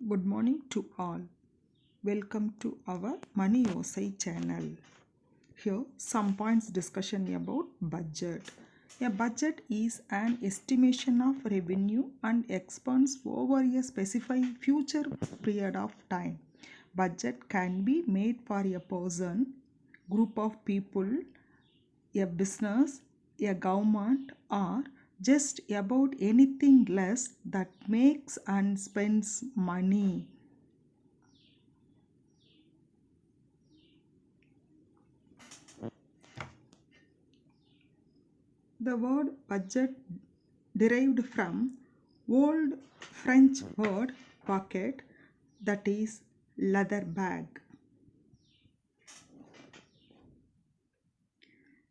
Good morning to all. Welcome to our Money Osai channel. Here some points discussion about budget. A budget is an estimation of revenue and expense over a specified future period of time. Budget can be made for a person, group of people, a business, a government, or just about anything less that makes and spends money. The word budget derived from old French word pocket, that is leather bag.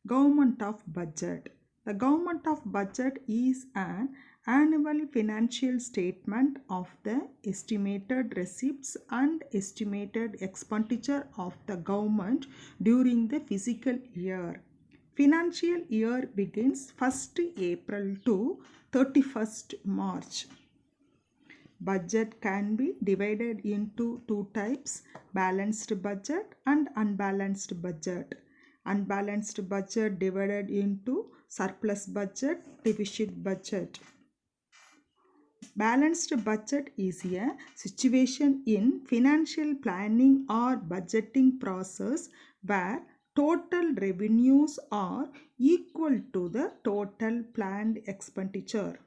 Government of budget. The government of budget is an annual financial statement of the estimated receipts and estimated expenditure of the government during the fiscal year. Financial year begins 1st April to 31st March. Budget can be divided into two types: balanced budget and unbalanced budget. Unbalanced budget divided into surplus budget, deficit budget. Balanced budget is a situation in financial planning or budgeting process where total revenues are equal to the total planned expenditure.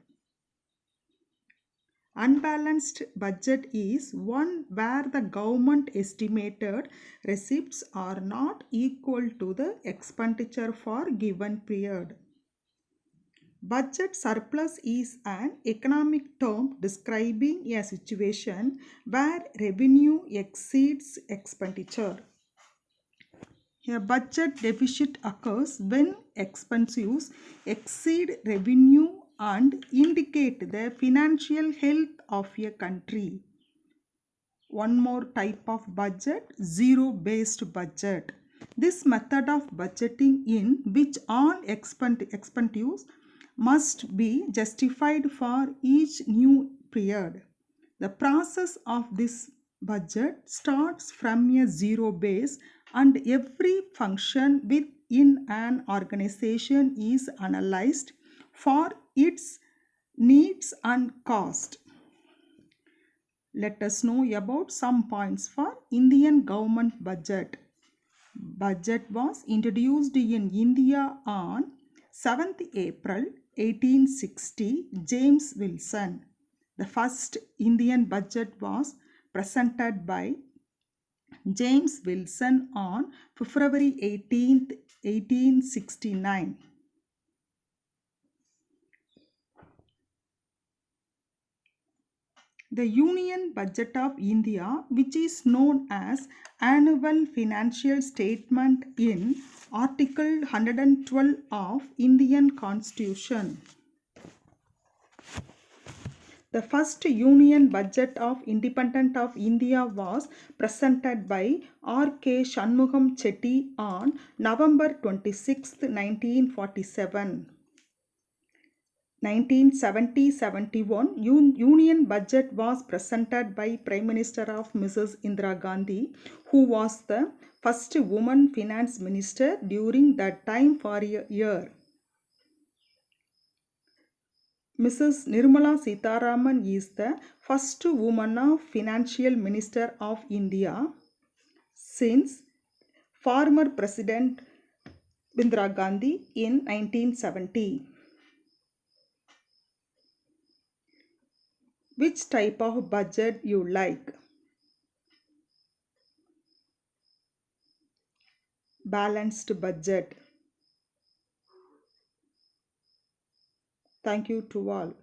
Unbalanced budget is one where the government estimated receipts are not equal to the expenditure for given period. Budget surplus is an economic term describing a situation where revenue exceeds expenditure. A budget deficit occurs when expenses exceed revenue and indicate the financial health of a country. One more type of budget, zero-based budget. This method of budgeting in which all expenditures must be justified for each new period. The process of this budget starts from a zero base, and every function within an organization is analyzed for its needs and cost. Let us know about some points for Indian government budget. Budget was introduced in India on 7th April 1860, James Wilson. The first Indian budget was presented by James Wilson on February 18th, 1869. The Union Budget of India, which is known as Annual Financial Statement in Article 112 of Indian Constitution. The first Union Budget of Independence of India was presented by R.K. Shanmugam Chetty on November 26, 1947. 1970-71 Union Budget was presented by Prime Minister of Mrs. Indira Gandhi, who was the first woman finance minister during that time for a year. Mrs. Nirmala Sitharaman is the first woman of Financial Minister of India since former President Indira Gandhi in 1970. Which type of budget you like? Balanced budget. Thank you to all.